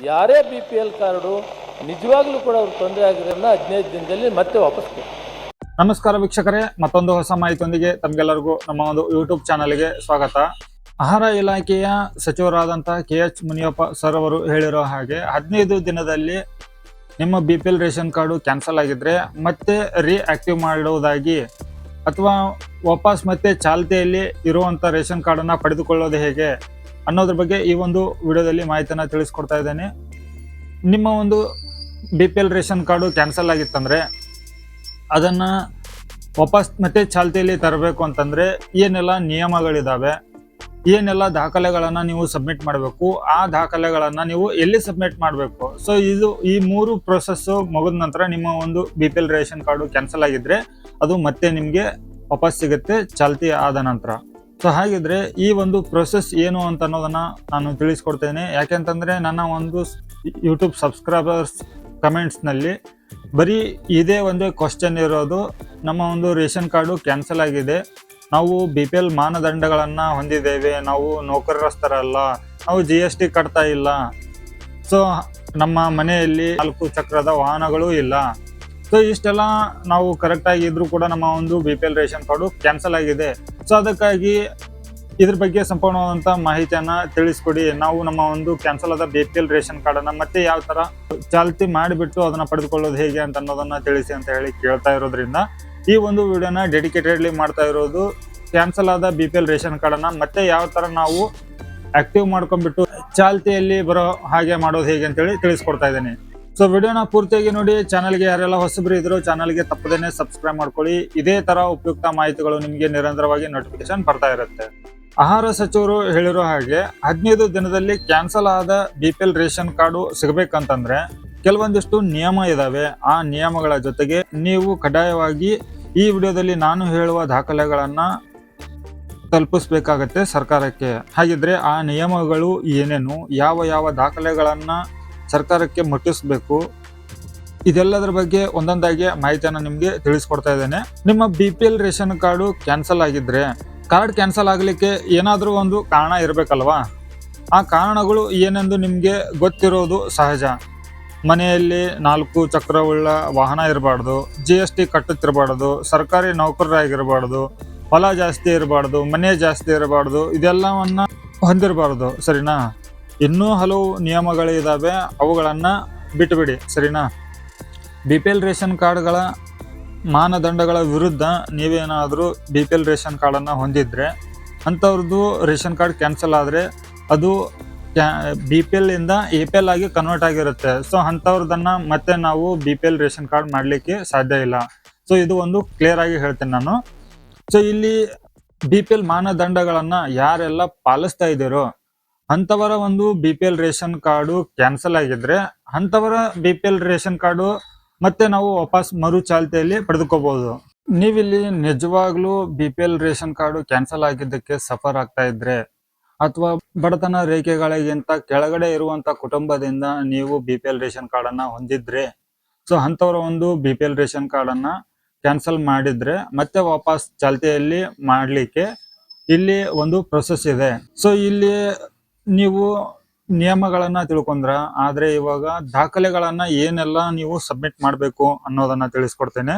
ಯಾರೇ BPL card ನಿಜವಾಗ್ಲೂ ಕೂಡ ಅವ್ರಿಗೆ ತೊಂದರೆ ಆಗಿರೋದನ್ನ 15 ದಿನದಲ್ಲಿ ಮತ್ತೆ ವಾಪಸ್ ಕೊಡಿ. ನಮಸ್ಕಾರ ವೀಕ್ಷಕರೇ, ಮತ್ತೊಂದು ಹೊಸ ಮಾಹಿತಿಯೊಂದಿಗೆ ತಮಗೆಲ್ಲರಿಗೂ ನಮ್ಮ ಒಂದು ಯೂಟ್ಯೂಬ್ ಚಾನಲ್ಗೆ ಸ್ವಾಗತ. ಆಹಾರ ಇಲಾಖೆಯ ಸಚಿವರಾದಂತಹ KH ಮುನಿಯಪ್ಪ ಸರ್ ಅವರು ಹೇಳಿರೋ ಹಾಗೆ 15 ದಿನದಲ್ಲಿ ನಿಮ್ಮ BPL ರೇಷನ್ ಕಾರ್ಡು ಕ್ಯಾನ್ಸಲ್ ಆಗಿದ್ರೆ ಮತ್ತೆ ರಿಆಕ್ಟಿವ್ ಮಾಡುವುದಾಗಿ ಅಥವಾ ವಾಪಸ್ ಮತ್ತೆ ಚಾಲ್ತಿಯಲ್ಲಿ ಇರುವಂತ ರೇಷನ್ ಕಾರ್ಡನ್ನು ಪಡೆದುಕೊಳ್ಳೋದು ಹೇಗೆ ಅನ್ನೋದ್ರ ಬಗ್ಗೆ ಈ ಒಂದು ವಿಡಿಯೋದಲ್ಲಿ ಮಾಹಿತಿಯನ್ನು ತಿಳಿಸ್ಕೊಡ್ತಾ ಇದ್ದೇನೆ. ನಿಮ್ಮ ಒಂದು BPL ರೇಷನ್ ಕಾರ್ಡು ಕ್ಯಾನ್ಸಲ್ ಆಗಿತ್ತಂದ್ರೆ ಅದನ್ನ ವಾಪಸ್ ಮತ್ತೆ ಚಾಲ್ತಿಯಲ್ಲಿ ತರಬೇಕು ಅಂತಂದ್ರೆ ಏನೆಲ್ಲ ನಿಯಮಗಳಿದಾವೆ, ಏನೆಲ್ಲ ದಾಖಲೆಗಳನ್ನ ನೀವು ಸಬ್ಮಿಟ್ ಮಾಡಬೇಕು, ಆ ದಾಖಲೆಗಳನ್ನ ನೀವು ಎಲ್ಲಿ ಸಬ್ಮಿಟ್ ಮಾಡಬೇಕು. ಸೊ ಈ ಮೂರು ಪ್ರೊಸೆಸ್ ಮುಗಿದ ನಂತರ ನಿಮ್ಮ ಒಂದು BPL ರೇಷನ್ ಕಾರ್ಡು ಕ್ಯಾನ್ಸಲ್ ಆಗಿದ್ರೆ ಅದು ಮತ್ತೆ ನಿಮ್ಗೆ ವಾಪಸ್ ಸಿಗುತ್ತೆ ಚಾಲ್ತಿ ಆದ ನಂತರ. ಸೊ ಹಾಗಿದ್ರೆ ಈ ಒಂದು ಪ್ರೊಸೆಸ್ ಏನು ಅಂತ ಅನ್ನೋದನ್ನ ನಾನು ತಿಳಿಸ್ಕೊಡ್ತೇನೆ. ಯಾಕೆಂತಂದ್ರೆ ನನ್ನ ಒಂದು ಯೂಟ್ಯೂಬ್ ಸಬ್ಸ್ಕ್ರೈಬರ್ಸ್ ಕಮೆಂಟ್ಸ್ ನಲ್ಲಿ ಬರೀ ಇದೇ ಒಂದೇ ಕ್ವಶನ್ ಇರೋದು, ನಮ್ಮ ಒಂದು ರೇಷನ್ ಕಾರ್ಡು ಕ್ಯಾನ್ಸಲ್ ಆಗಿದೆ, ನಾವು BPL ಮಾನದಂಡಗಳನ್ನ ಹೊಂದಿದ್ದೇವೆ, ನಾವು ನೌಕರಸ್ಥರಲ್ಲ, ನಾವು GST ಕಟ್ತಾ ಇಲ್ಲ, ಸೊ ನಮ್ಮ ಮನೆಯಲ್ಲಿ 4 ಚಕ್ರದ ವಾಹನಗಳು ಇಲ್ಲ, ಸೊ ಇಷ್ಟೆಲ್ಲ ನಾವು ಕರೆಕ್ಟ್ ಆಗಿ ಇದ್ರೂ ಕೂಡ ನಮ್ಮ ಒಂದು BPL ರೇಷನ್ ಕಾರ್ಡು ಕ್ಯಾನ್ಸಲ್ ಆಗಿದೆ. ಸೊ ಅದಕ್ಕಾಗಿ ಇದ್ರ ಬಗ್ಗೆ ಸಂಪೂರ್ಣವಾದಂತ ಮಾಹಿತಿಯನ್ನ ತಿಳಿಸ್ಕೊಡಿ. ನಾವು ನಮ್ಮ ಒಂದು ಕ್ಯಾನ್ಸಲ್ ಆದ BPL ರೇಷನ್ ಕಾರ್ಡನ್ನ ಮತ್ತೆ ಯಾವ ತರ ಚಾಲ್ತಿ ಮಾಡಿಬಿಟ್ಟು ಅದನ್ನ ಪಡೆದುಕೊಳ್ಳೋದು ಹೇಗೆ ಅಂತ ಅನ್ನೋದನ್ನ ತಿಳಿಸಿ ಅಂತ ಹೇಳಿ ಕೇಳ್ತಾ ಇರೋದ್ರಿಂದ ಈ ಒಂದು ವಿಡಿಯೋನ ಡೆಡಿಕೇಟೆಡ್ಲಿ ಮಾಡ್ತಾ ಇರೋದು. ಕ್ಯಾನ್ಸಲ್ ಆದ BPL ರೇಷನ್ ಕಾರ್ಡನ್ನ ಮತ್ತೆ ಯಾವ ತರ ನಾವು ಆಕ್ಟಿವ್ ಮಾಡ್ಕೊಂಡ್ಬಿಟ್ಟು ಚಾಲ್ತಿಯಲ್ಲಿ ಬರೋ ಹಾಗೆ ಮಾಡೋದು ಹೇಗೆ ಅಂತೇಳಿ ತಿಳಿಸ್ಕೊಡ್ತಾ ಇದ್ದೇನೆ. ಸೊ ವಿಡಿಯೋನ ಪೂರ್ತಿಯಾಗಿ ನೋಡಿ. ಚಾನಲ್ಗೆ ಯಾರೆಲ್ಲ ಹೊಸಬ್ರು ಇದ್ರು ಚಾನಲ್ಗೆ ತಪ್ಪದೇನೆ ಸಬ್ಸ್ಕ್ರೈಬ್ ಮಾಡ್ಕೊಳ್ಳಿ. ಇದೇ ತರ ಉಪಯುಕ್ತ ಮಾಹಿತಿಗಳು ನಿಮಗೆ ನಿರಂತರವಾಗಿ ನೋಟಿಫಿಕೇಶನ್ ಬರ್ತಾ ಇರುತ್ತೆ. ಆಹಾರ ಸಚಿವರು ಹೇಳಿರೋ ಹಾಗೆ 15 ದಿನದಲ್ಲಿ ಕ್ಯಾನ್ಸಲ್ ಆದ BPL ರೇಷನ್ ಕಾರ್ಡು ಸಿಗಬೇಕಂತಂದ್ರೆ ಕೆಲವೊಂದಿಷ್ಟು ನಿಯಮ ಇದಾವೆ. ಆ ನಿಯಮಗಳ ಜೊತೆಗೆ ನೀವು ಕಡ್ಡಾಯವಾಗಿ ಈ ವಿಡಿಯೋದಲ್ಲಿ ನಾನು ಹೇಳುವ ದಾಖಲೆಗಳನ್ನ ತಲುಪಿಸ್ಬೇಕಾಗತ್ತೆ ಸರ್ಕಾರಕ್ಕೆ. ಹಾಗಿದ್ರೆ ಆ ನಿಯಮಗಳು ಏನೇನು, ಯಾವ ಯಾವ ದಾಖಲೆಗಳನ್ನ ಸರ್ಕಾರಕ್ಕೆ ಮುಟ್ಟಿಸ್ಬೇಕು, ಇದೆಲ್ಲದರ ಬಗ್ಗೆ ಒಂದೊಂದಾಗಿ ಮಾಹಿತಿಯನ್ನು ನಿಮ್ಗೆ ತಿಳಿಸ್ಕೊಡ್ತಾ ಇದ್ದೇನೆ. ನಿಮ್ಮ BPL ರೇಷನ್ ಕಾರ್ಡು ಕ್ಯಾನ್ಸಲ್ ಆಗಿದ್ರೆ ಕಾರ್ಡ್ ಕ್ಯಾನ್ಸಲ್ ಆಗ್ಲಿಕ್ಕೆ ಏನಾದ್ರೂ ಒಂದು ಕಾರಣ ಇರಬೇಕಲ್ವಾ. ಆ ಕಾರಣಗಳು ಏನೆಂದು ನಿಮ್ಗೆ ಗೊತ್ತಿರೋದು ಸಹಜ. ಮನೆಯಲ್ಲಿ 4 ಚಕ್ರವುಳ್ಳ ವಾಹನ ಇರಬಾರ್ದು, GST ಕಟ್ಟುತ್ತಿರಬಾರ್ದು, ಸರ್ಕಾರಿ ನೌಕರರಾಗಿರಬಾರ್ದು, ಹೊಲ ಜಾಸ್ತಿ ಇರಬಾರ್ದು, ಮನೆ ಜಾಸ್ತಿ ಇರಬಾರ್ದು, ಇದೆಲ್ಲವನ್ನ ಹೊಂದಿರಬಾರ್ದು, ಸರಿನಾ. ಇನ್ನೂ ಹಲವು ನಿಯಮಗಳು ಇದಾವೆ, ಅವುಗಳನ್ನ ಬಿಟ್ಟುಬಿಡಿ, ಸರಿನಾ. BPL ರೇಷನ್ ಕಾರ್ಡ್ಗಳ ಮಾನದಂಡಗಳ ವಿರುದ್ಧ ನೀವೇನಾದರೂ BPL ರೇಷನ್ ಕಾರ್ಡನ್ನು ಹೊಂದಿದ್ರೆ ಅಂಥವ್ರದ್ದು ರೇಷನ್ ಕಾರ್ಡ್ ಕ್ಯಾನ್ಸಲ್ ಆದರೆ ಅದು BPL ಇಂದ APL ಆಗಿ ಕನ್ವರ್ಟ್ ಆಗಿರುತ್ತೆ. ಸೊ ಅಂಥವ್ರದನ್ನ ಮತ್ತೆ ನಾವು BPL ರೇಷನ್ ಕಾರ್ಡ್ ಮಾಡಲಿಕ್ಕೆ ಸಾಧ್ಯ ಇಲ್ಲ. ಸೊ ಇದು ಒಂದು ಕ್ಲಿಯರ್ ಆಗಿ ಹೇಳ್ತೇನೆ ನಾನು. ಸೊ ಇಲ್ಲಿ BPL ಮಾನದಂಡಗಳನ್ನ ಯಾರೆಲ್ಲ ಪಾಲಿಸ್ತಾ ಇದ್ದೀರೋ ಅಂಥವರ ಒಂದು BPL ರೇಷನ್ ಕಾರ್ಡು ಕ್ಯಾನ್ಸಲ್ ಆಗಿದ್ರೆ ಅಂಥವರ BPL ರೇಷನ್ ಕಾರ್ಡು ಮತ್ತೆ ನಾವು ವಾಪಸ್ ಮರು ಚಾಲ್ತಿಯಲ್ಲಿ ಪಡೆದುಕೋಬಹುದು. ನೀವಿಲ್ಲಿ ನಿಜವಾಗ್ಲೂ BPL ರೇಷನ್ ಕಾರ್ಡು ಕ್ಯಾನ್ಸಲ್ ಆಗಿದ್ದಕ್ಕೆ ಸಫರ್ ಆಗ್ತಾ ಇದ್ರೆ ಅಥವಾ ಬಡತನ ರೇಖೆಗಳಿಗಿಂತ ಕೆಳಗಡೆ ಇರುವಂತ ಕುಟುಂಬದಿಂದ ನೀವು BPL ರೇಷನ್ ಕಾರ್ಡನ್ನ ಹೊಂದಿದ್ರೆ, ಸೊ ಅಂಥವರ ಒಂದು BPL ರೇಷನ್ ಕಾರ್ಡನ್ನ ಕ್ಯಾನ್ಸಲ್ ಮಾಡಿದ್ರೆ ಮತ್ತೆ ವಾಪಸ್ ಚಾಲ್ತಿಯಲ್ಲಿ ಮಾಡ್ಲಿಕ್ಕೆ ಇಲ್ಲಿ ಒಂದು ಪ್ರೊಸೆಸ್ ಇದೆ. ಸೊ ಇಲ್ಲಿ ನೀವು ನಿಯಮಗಳನ್ನ ತಿಳ್ಕೊಂಡ್ರ, ಆದ್ರೆ ಇವಾಗ ದಾಖಲೆಗಳನ್ನ ಏನೆಲ್ಲ ನೀವು ಸಬ್ಮಿಟ್ ಮಾಡಬೇಕು ಅನ್ನೋದನ್ನ ತಿಳಿಸ್ಕೊಡ್ತೇನೆ.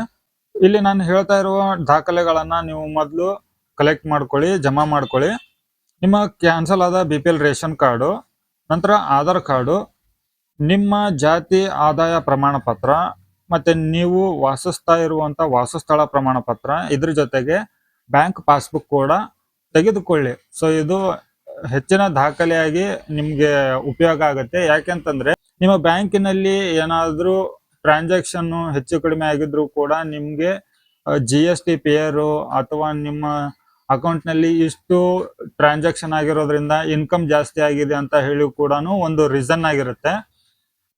ಇಲ್ಲಿ ನಾನು ಹೇಳ್ತಾ ಇರುವ ದಾಖಲೆಗಳನ್ನ ನೀವು ಮೊದಲು ಕಲೆಕ್ಟ್ ಮಾಡ್ಕೊಳ್ಳಿ, ಜಮಾ ಮಾಡ್ಕೊಳ್ಳಿ. ನಿಮ್ಮ ಕ್ಯಾನ್ಸಲ್ ಆದ BPL ರೇಷನ್ ಕಾರ್ಡು, ನಂತರ ಆಧಾರ್ ಕಾರ್ಡು, ನಿಮ್ಮ ಜಾತಿ ಆದಾಯ ಪ್ರಮಾಣ ಪತ್ರ, ಮತ್ತೆ ನೀವು ವಾಸಿಸ್ತಾ ಇರುವಂತ ವಾಸಸ್ಥಳ ಪ್ರಮಾಣ ಪತ್ರ, ಇದ್ರ ಜೊತೆಗೆ ಬ್ಯಾಂಕ್ ಪಾಸ್ಬುಕ್ ಕೂಡ ತೆಗೆದುಕೊಳ್ಳಿ. ಸೊ ಇದು ಹೆಚ್ಚಿನ ದಾಖಲೆಯಾಗಿ ನಿಮ್ಗೆ ಉಪಯೋಗ ಆಗುತ್ತೆ. ಯಾಕೆಂತಂದ್ರೆ ನಿಮ್ಮ ಬ್ಯಾಂಕಿನಲ್ಲಿ ಏನಾದ್ರೂ ಟ್ರಾನ್ಸಾಕ್ಷನ್ ಹೆಚ್ಚು ಕಡಿಮೆ ಆಗಿದ್ರು ಕೂಡ ನಿಮ್ಗೆ GST ಪೇಯರು ಅಥವಾ ನಿಮ್ಮ ಅಕೌಂಟ್ ನಲ್ಲಿ ಇಷ್ಟು ಟ್ರಾನ್ಸಾಕ್ಷನ್ ಆಗಿರೋದ್ರಿಂದ ಇನ್ಕಮ್ ಜಾಸ್ತಿ ಆಗಿದೆ ಅಂತ ಹೇಳಿ ಕೂಡ ಒಂದು ರೀಸನ್ ಆಗಿರುತ್ತೆ.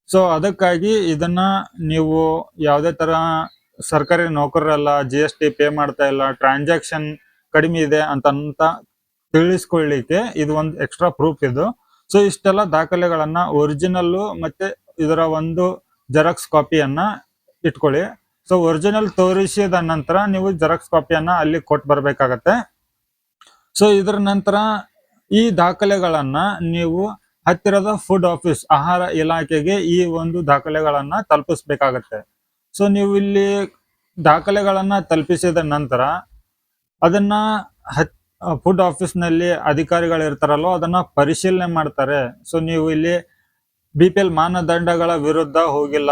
ಸೊ ಅದಕ್ಕಾಗಿ ಇದನ್ನ ನೀವು ಯಾವುದೇ ತರ ಸರ್ಕಾರಿ ನೌಕರರಲ್ಲ, GST ಪೇ ಮಾಡ್ತಾ ಇಲ್ಲ, ಟ್ರಾನ್ಸಾಕ್ಷನ್ ಕಡಿಮೆ ಇದೆ ಅಂತ ತಿಳಿಸ್ಕೊಳ್ಳಿಕ್ಕೆ ಇದು ಒಂದು ಎಕ್ಸ್ಟ್ರಾ ಪ್ರೂಫ್ ಇದು. ಸೊ ಇಷ್ಟೆಲ್ಲ ದಾಖಲೆಗಳನ್ನ ಒರಿಜಿನಲ್ ಮತ್ತೆ ಇದರ ಒಂದು ಜೆರಾಕ್ಸ್ ಕಾಪಿಯನ್ನ ಇಟ್ಕೊಳ್ಳಿ. ಸೊ ಒರಿಜಿನಲ್ ತೋರಿಸಿದ ನಂತರ ನೀವು ಜೆರಾಕ್ಸ್ ಕಾಪಿಯನ್ನ ಅಲ್ಲಿ ಕೊಟ್ಟು ಬರ್ಬೇಕಾಗತ್ತೆ. ಸೊ ಇದರ ನಂತರ ಈ ದಾಖಲೆಗಳನ್ನ ನೀವು ಹತ್ತಿರದ ಫುಡ್ ಆಫೀಸ್ ಆಹಾರ ಇಲಾಖೆಗೆ ಈ ಒಂದು ದಾಖಲೆಗಳನ್ನ ತಲುಪಿಸ್ಬೇಕಾಗತ್ತೆ. ಸೊ ನೀವು ಇಲ್ಲಿ ದಾಖಲೆಗಳನ್ನ ತಲುಪಿಸಿದ ನಂತರ ಅದನ್ನ ಫುಡ್ ಆಫೀಸ್ ನಲ್ಲಿ ಅಧಿಕಾರಿಗಳು ಇರ್ತಾರಲ್ವ ಅದನ್ನ ಪರಿಶೀಲನೆ ಮಾಡ್ತಾರೆ. ಸೊ ನೀವು ಇಲ್ಲಿ BPL ಮಾನದಂಡಗಳ ವಿರುದ್ಧ ಹೋಗಿಲ್ಲ.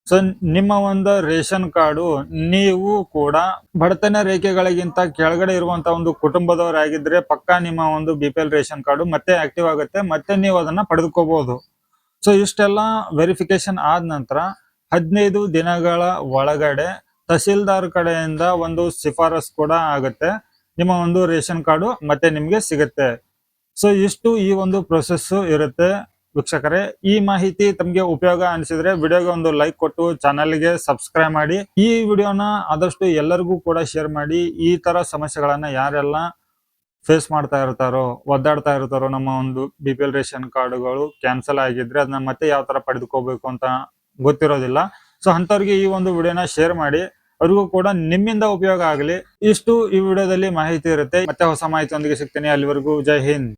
ಸೊ ನಿಮ್ಮ ಒಂದು ರೇಷನ್ ಕಾರ್ಡು ನೀವು ಕೂಡ ಬಡತನ ರೇಖೆಗಳಿಗಿಂತ ಕೆಳಗಡೆ ಇರುವಂತ ಒಂದು ಕುಟುಂಬದವರಾಗಿದ್ರೆ ಪಕ್ಕಾ ನಿಮ್ಮ ಒಂದು BPL ರೇಷನ್ ಕಾರ್ಡು ಮತ್ತೆ ಆಕ್ಟಿವ್ ಆಗುತ್ತೆ, ಮತ್ತೆ ನೀವು ಅದನ್ನ ಪಡೆದುಕೋಬಹುದು. ಸೊ ಇಷ್ಟೆಲ್ಲ ವೆರಿಫಿಕೇಶನ್ ಆದ ನಂತರ 15 ದಿನಗಳ ಒಳಗಡೆ ತಹಸೀಲ್ದಾರ್ ಕಡೆಯಿಂದ ಒಂದು ಶಿಫಾರಸ್ ಕೂಡ ಆಗುತ್ತೆ. ನಿಮ್ಮ ಒಂದು ರೇಷನ್ ಕಾರ್ಡು ಮತ್ತೆ ನಿಮ್ಗೆ ಸಿಗುತ್ತೆ. ಸೊ ಇಷ್ಟು ಈ ಒಂದು ಪ್ರೊಸೆಸ್ ಇರುತ್ತೆ ವೀಕ್ಷಕರೇ. ಈ ಮಾಹಿತಿ ತಮಗೆ ಉಪಯೋಗ ಅನಿಸಿದ್ರೆ ವಿಡಿಯೋಗೆ ಒಂದು ಲೈಕ್ ಕೊಟ್ಟು ಚಾನಲ್ಗೆ ಸಬ್ಸ್ಕ್ರೈಬ್ ಮಾಡಿ. ಈ ವಿಡಿಯೋನ ಆದಷ್ಟು ಎಲ್ಲರಿಗೂ ಕೂಡ ಶೇರ್ ಮಾಡಿ. ಈ ತರ ಸಮಸ್ಯೆಗಳನ್ನ ಯಾರೆಲ್ಲ ಫೇಸ್ ಮಾಡ್ತಾ ಇರ್ತಾರೋ, ಒದ್ದಾಡ್ತಾ ಇರ್ತಾರೋ, ನಮ್ಮ ಒಂದು BPL ರೇಷನ್ ಕಾರ್ಡುಗಳು ಕ್ಯಾನ್ಸಲ್ ಆಗಿದ್ರೆ ಅದನ್ನ ಮತ್ತೆ ಯಾವ ತರ ಪಡೆದುಕೋಬೇಕು ಅಂತ ಗೊತ್ತಿರೋದಿಲ್ಲ. ಸೊ ಅಂತವ್ರಿಗೆ ಈ ಒಂದು ವಿಡಿಯೋನ ಶೇರ್ ಮಾಡಿ, ಅವ್ರಿಗೂ ಕೂಡ ನಿಮ್ಮಿಂದ ಉಪಯೋಗ ಆಗಲಿ. ಇಷ್ಟು ಈ ವಿಡಿಯೋದಲ್ಲಿ ಮಾಹಿತಿ ಇರುತ್ತೆ. ಮತ್ತೆ ಹೊಸ ಮಾಹಿತಿಯೊಂದಿಗೆ ಸಿಗ್ತೀನಿ. ಅಲ್ಲಿವರೆಗೂ ಜೈ ಹಿಂದ್.